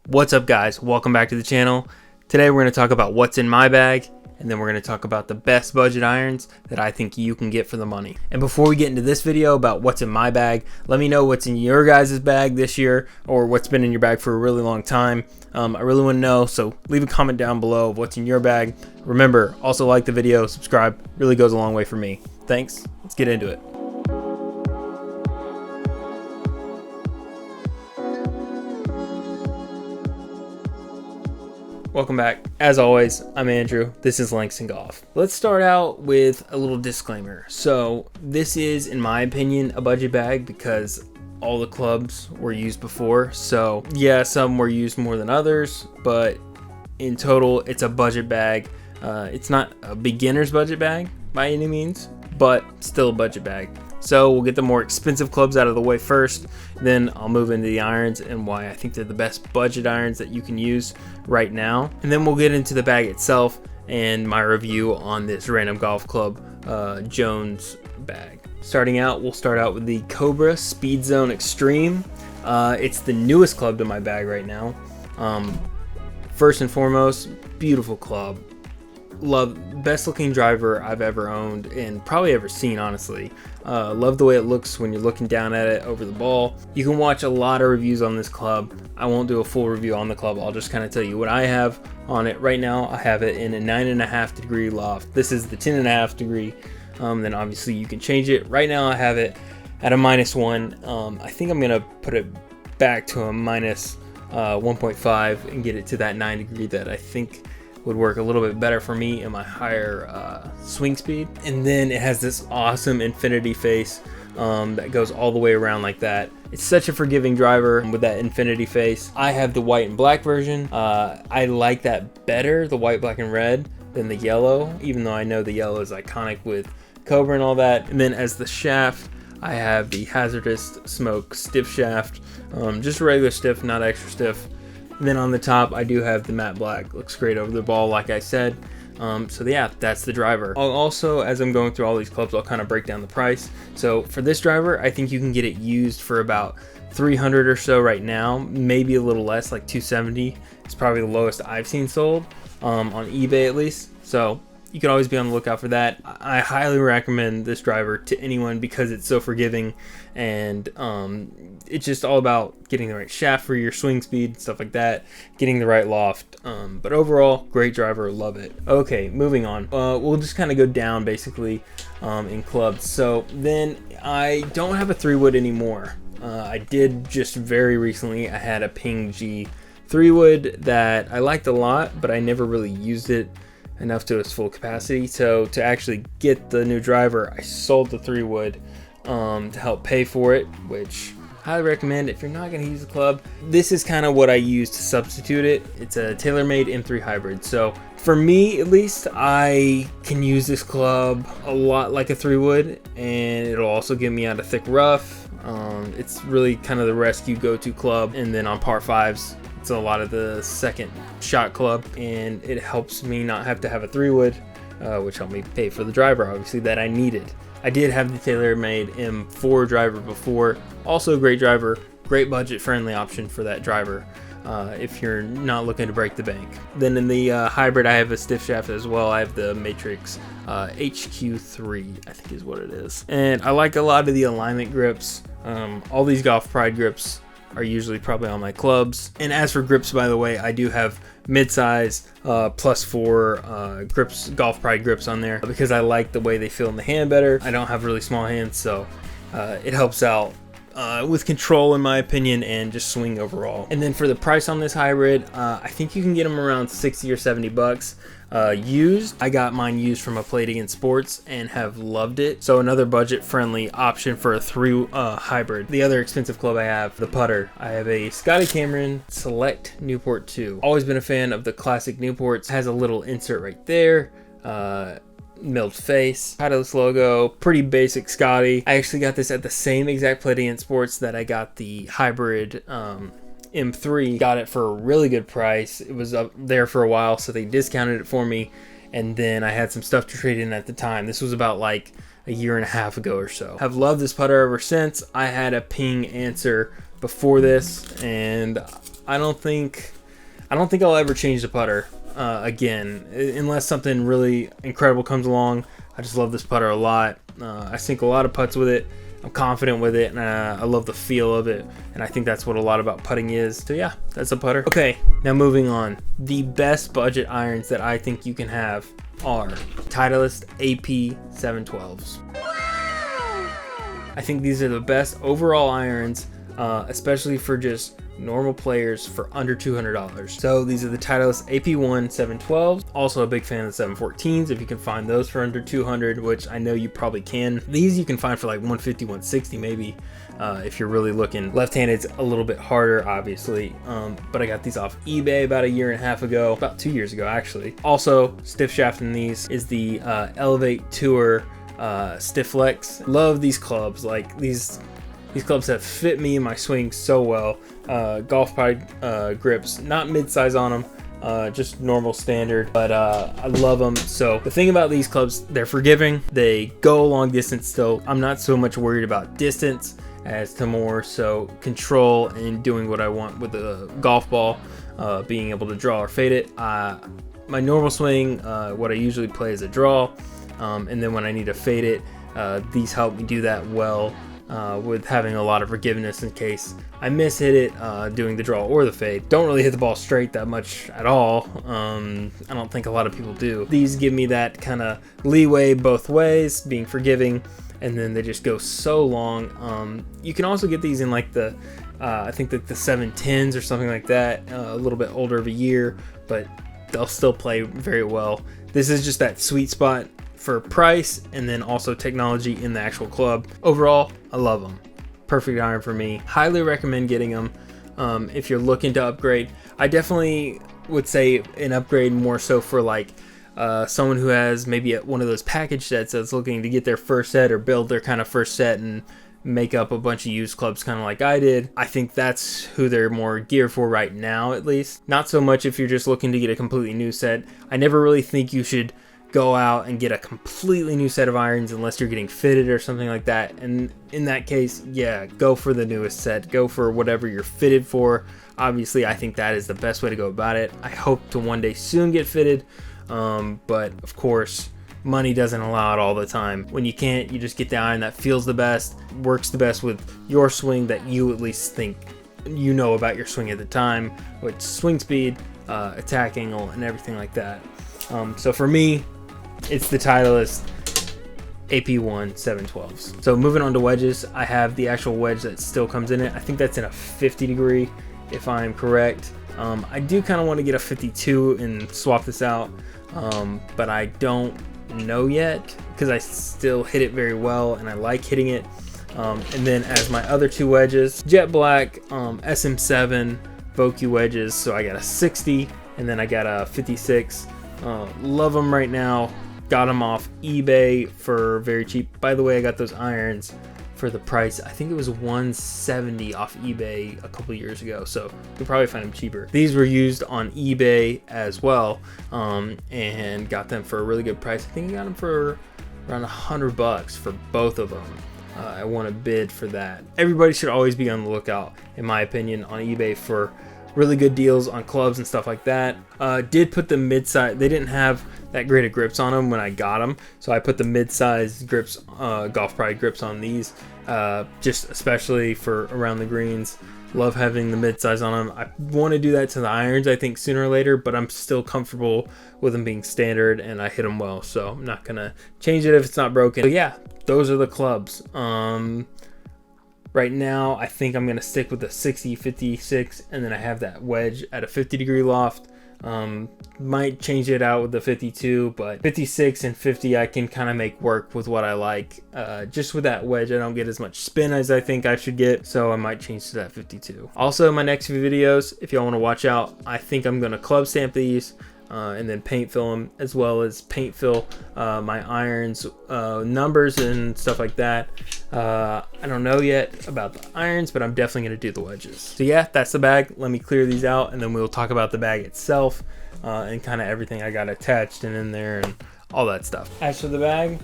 What's up, guys? Welcome back to the channel. Today we're going to talk about what's in my bag, and then we're going to talk about the best budget irons that I think you can get for the money. And before we get into this video about what's in my bag, let me know what's in your guys' bag this year, or what's been in your bag for a really long time. I really want to know, so leave a comment down below of what's in your bag. Remember, also like the video, subscribe, really goes a long way for me. Thanks, let's get into it. Welcome back. As always, I'm Andrew. This is Langston Golf. Let's start out with a little disclaimer. So this is, in my opinion, a budget bag because all the clubs were used before. So yeah, some were used more than others, but in total, it's a budget bag. It's not a beginner's budget bag by any means, but still a budget bag. So we'll get the more expensive clubs out of the way first, then I'll move into the irons and why I think they're the best budget irons that you can use right now. And then we'll get into the bag itself and my review on this Random Golf Club Jones bag. Starting out, we'll start out with the Cobra Speed Zone Extreme. It's the newest club to my bag right now. First and foremost, beautiful club. Best looking driver I've ever owned and probably ever seen, honestly. Love the way it looks when you're looking down at it over the ball. You can watch a lot of reviews on this club. I won't do a full review on the club. I'll just kind of tell you what I have on it. Right now I have it in a 9.5 degree loft. This is the 10.5 degree. Then obviously you can change it. Right now I have it at a -1. I think I'm gonna put it back to a -1.5 and get it to that 9 degree that I think would work a little bit better for me and my higher swing speed. And then it has this awesome infinity face that goes all the way around like that. It's such a forgiving driver with that infinity face. I have the white and black version. I like that better, the white, black, and red, than the yellow, even though I know the yellow is iconic with Cobra and all that. And then as the shaft, I have the Hazardous Smoke stiff shaft, just regular stiff, not extra stiff. And then on the top, I do have the matte black. Looks great over the ball, like I said. So yeah, that's the driver. I'll also, as I'm going through all these clubs, I'll kind of break down the price. So for this driver, I think you can get it used for about $300 or so right now, maybe a little less, like $270. It's probably the lowest I've seen sold on eBay at least. So you can always be on the lookout for that. I highly recommend this driver to anyone because it's so forgiving, and it's just all about getting the right shaft for your swing speed, stuff like that, getting the right loft. But overall, great driver, love it. Okay, moving on. We'll just kind of go down basically in clubs. So then I don't have a 3-wood anymore. I did just very recently. I had a Ping G 3-wood that I liked a lot, but I never really used it enough to its full capacity. So to actually get the new driver, I sold the 3-wood to help pay for it, which I highly recommend if you're not going to use the club. This is kind of what I use to substitute it. It's a TaylorMade M3 hybrid. So for me, at least, I can use this club a lot like a 3-wood, and it'll also get me out of thick rough. It's really kind of the rescue go-to club. And then on par 5s, it's a lot of the second shot club, and it helps me not have to have a 3-wood, which helped me pay for the driver, obviously, that I needed. I did have the TaylorMade M4 driver before. Also a great driver, great budget-friendly option for that driver if you're not looking to break the bank. Then in the hybrid, I have a stiff shaft as well. I have the Matrix HQ3, I think is what it is. And I like a lot of the alignment grips. All these Golf Pride grips are usually probably on my clubs. And as for grips, by the way, I do have mid-size +4 grips, Golf Pride grips on there because I like the way they feel in the hand better. I don't have really small hands, so it helps out with control, in my opinion, and just swing overall. And then for the price on this hybrid, I think you can get them around 60 or 70 bucks used. I got mine used from a Play It Again Sports and have loved it. So another budget-friendly option for a 3 hybrid. The other expensive club I have, the putter. I have a Scotty Cameron Select Newport 2. Always been a fan of the classic Newports. Has a little insert right there. Milled face, Titleist logo, pretty basic Scotty. I actually got this at the same exact Play It Again Sports that I got the hybrid M3. Got it for a really good price. It was up there for a while, so they discounted it for me, and then I had some stuff to trade in at the time. This was about like a year and a half ago or so. Have loved this putter ever since. I had a Ping Answer before this, and I don't think I'll ever change the putter again, unless something really incredible comes along. I just love this putter a lot. I sink a lot of putts with it. I'm confident with it, and I love the feel of it, and I think that's what a lot about putting is. So yeah, that's a putter. Okay, now moving on. The best budget irons that I think you can have are Titleist AP 712s. I think these are the best overall irons, especially for just normal players for under $200. So these are the Titleist AP1 712s. Also a big fan of the 714s if you can find those for under 200, which I know you probably can. These you can find for like 150, 160 maybe, if you're really looking. Left-handed's a little bit harder, obviously, but I got these off eBay about a year and a half ago, about 2 years ago actually. Also stiff shaft in these is the Elevate Tour Stiff Flex. Love these clubs. Like these clubs have fit me in my swing so well. Golf Pride grips, not mid-size on them, just normal standard, but I love them. So the thing about these clubs, they're forgiving. They go a long distance still. I'm not so much worried about distance as to more so control and doing what I want with the golf ball, being able to draw or fade it. My normal swing, what I usually play is a draw, and then when I need to fade it, these help me do that well. With having a lot of forgiveness in case I miss hit it doing the draw or the fade. Don't really hit the ball straight that much at all. I don't think a lot of people do. These give me that kind of leeway both ways, being forgiving, and then they just go so long. You can also get these in like the I think that the 710s or something like that, a little bit older of a year, but they'll still play very well. This is just that sweet spot for price and then also technology in the actual club. Overall, I love them. Perfect iron for me. Highly recommend getting them if you're looking to upgrade. I definitely would say an upgrade more so for like someone who has maybe one of those package sets that's looking to get their first set or build their kind of first set and make up a bunch of used clubs kind of like I did. I think that's who they're more geared for right now, at least. Not so much if you're just looking to get a completely new set. I never really think you should go out and get a completely new set of irons unless you're getting fitted or something like that. And in that case, yeah, go for the newest set. Go for whatever you're fitted for. Obviously, I think that is the best way to go about it. I hope to one day soon get fitted, but of course, money doesn't allow it all the time. When you can't, you just get the iron that feels the best, works the best with your swing that you at least think you know about your swing at the time, with swing speed, attack angle, and everything like that. So for me, it's the Titleist AP1 712s. So moving on to wedges, I have the actual wedge that still comes in it. I think that's in a 50 degree, if I'm correct. I do kind of want to get a 52 and swap this out, but I don't know yet because I still hit it very well and I like hitting it. And then as my other two wedges, jet black Sm7 Vokey Wedges. So I got a 60 and then I got a 56. Love them right now. Got them off eBay for very cheap. By the way, I got those irons for the price. I think it was $170 off eBay a couple years ago, so you'll probably find them cheaper. These were used on eBay as well, and got them for a really good price. I think I got them for around $100 for both of them. I won a bid for that. Everybody should always be on the lookout, in my opinion, on eBay for really good deals on clubs and stuff like that. Did put the mid-size, they didn't have that great of grips on them when I got them, so I put the mid-size grips, Golf Pride grips on these, just especially for around the greens. Love having the mid-size on them. I want to do that to the irons, I think, sooner or later, but I'm still comfortable with them being standard and I hit them well, so I'm not gonna change it if it's not broken. So yeah, those are the clubs. Right now, I think I'm going to stick with the 60, 56, and then I have that wedge at a 50 degree loft. Might change it out with the 52, but 56 and 50 I can kind of make work with what I like. Just with that wedge, I don't get as much spin as I think I should get, so I might change to that 52. Also, my next few videos, if y'all want to watch out, I think I'm going to club stamp these. And then paint fill them, as well as paint fill my irons numbers and stuff like that. I don't know yet about the irons, but I'm definitely going to do the wedges. So yeah, that's the bag. Let me clear these out and then we'll talk about the bag itself and kind of everything I got attached and in there and all that stuff. As for the bag,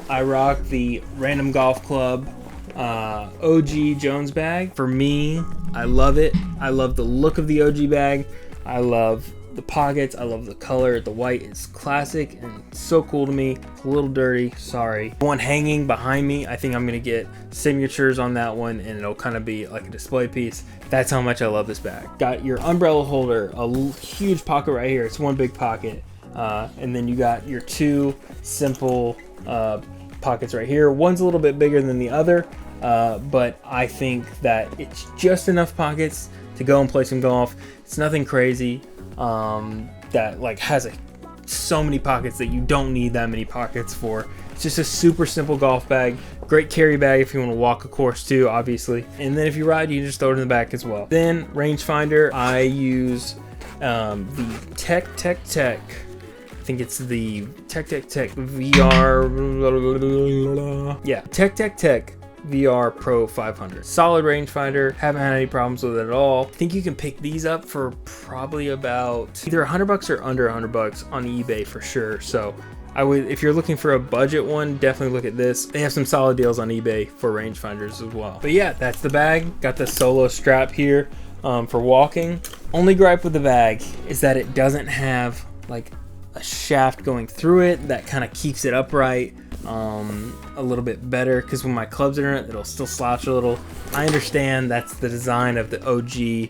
I rock the Random Golf Club OG Jones bag. For me, I love it. I love the look of the OG bag. I love the pockets. I love the color. The white is classic and so cool to me. It's a little dirty, sorry. One hanging behind me, I think I'm gonna get signatures on that one, and it'll kind of be like a display piece. That's how much I love this bag. Got your umbrella holder, a huge pocket right here. It's one big pocket. And then you got your two simple pockets right here. One's a little bit bigger than the other, but I think that it's just enough pockets to go and play some golf. It's nothing crazy that like has so many pockets that you don't need that many pockets for. It's just a super simple golf bag. Great carry bag if you want to walk a course too, obviously. And then if you ride, you just throw it in the back as well. Then Rangefinder, I use the Tech. I think it's the Tech VR. Yeah, Tech VR Pro 500. Solid rangefinder. Haven't had any problems with it at all. I think you can pick these up for probably about either $100 or under $100 on eBay for sure. So I would, if you're looking for a budget one, definitely look at this. They have some solid deals on eBay for rangefinders as well. But yeah, that's the bag. Got the solo strap here for walking. Only gripe with the bag is that it doesn't have like a shaft going through it that kind of keeps it upright a little bit better, because when my clubs are in it, it'll still slouch a little. I understand that's the design of the OG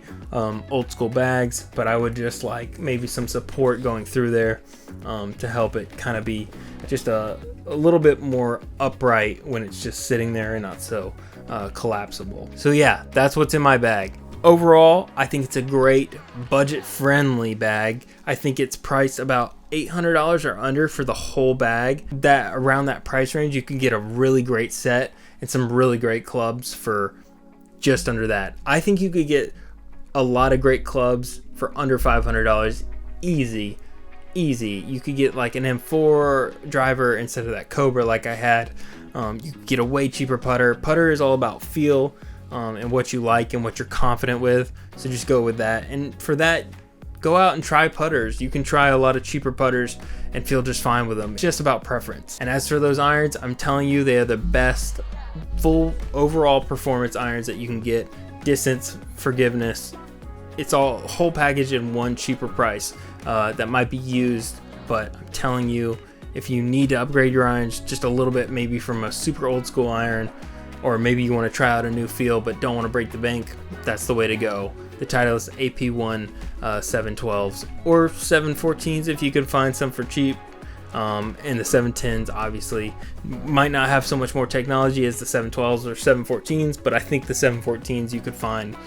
old school bags, but I would just like maybe some support going through there to help it kind of be just a little bit more upright when it's just sitting there and not so collapsible. So yeah, that's what's in my bag. Overall, I think it's a great budget-friendly bag. I think it's priced about $800 or under for the whole bag. That around that price range, you can get a really great set and some really great clubs for just under that. I think you could get a lot of great clubs for under $500. Easy. You could get like an M4 driver instead of that Cobra like I had. You could get a way cheaper putter. Putter is all about feel. And what you like and what you're confident with, so just go with that. And for that, go out and try putters. You can try a lot of cheaper putters and feel just fine with them. It's just about preference. And as for those irons, I'm telling you, they are the best full overall performance irons that you can get. Distance, forgiveness, it's all a whole package in one cheaper price that might be used. But I'm telling you, if you need to upgrade your irons just a little bit, maybe from a super old school iron, or maybe you want to try out a new feel but don't want to break the bank, that's the way to go. The Titleist AP1 712s or 714s if you could find some for cheap. And the 710s obviously might not have so much more technology as the 712s or 714s, but I think the 714s you could find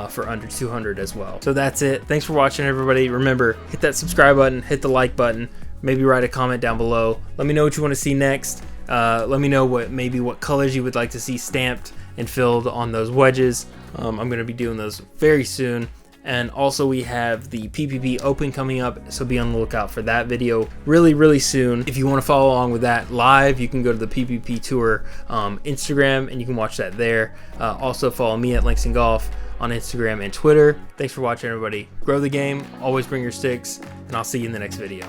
for under 200 as well. So that's it. Thanks for watching, everybody. Remember, hit that subscribe button, hit the like button, maybe write a comment down below. Let me know what you want to see next. Let me know what colors you would like to see stamped and filled on those wedges. I'm going to be doing those very soon. And also we have the PPP Open coming up, so be on the lookout for that video really soon. If you want to follow along with that live, you can go to the PPP Tour Instagram and you can watch that there. Also follow me at Langston Golf on Instagram and Twitter. Thanks for watching, everybody. Grow the game, always bring your sticks, and I'll see you in the next video.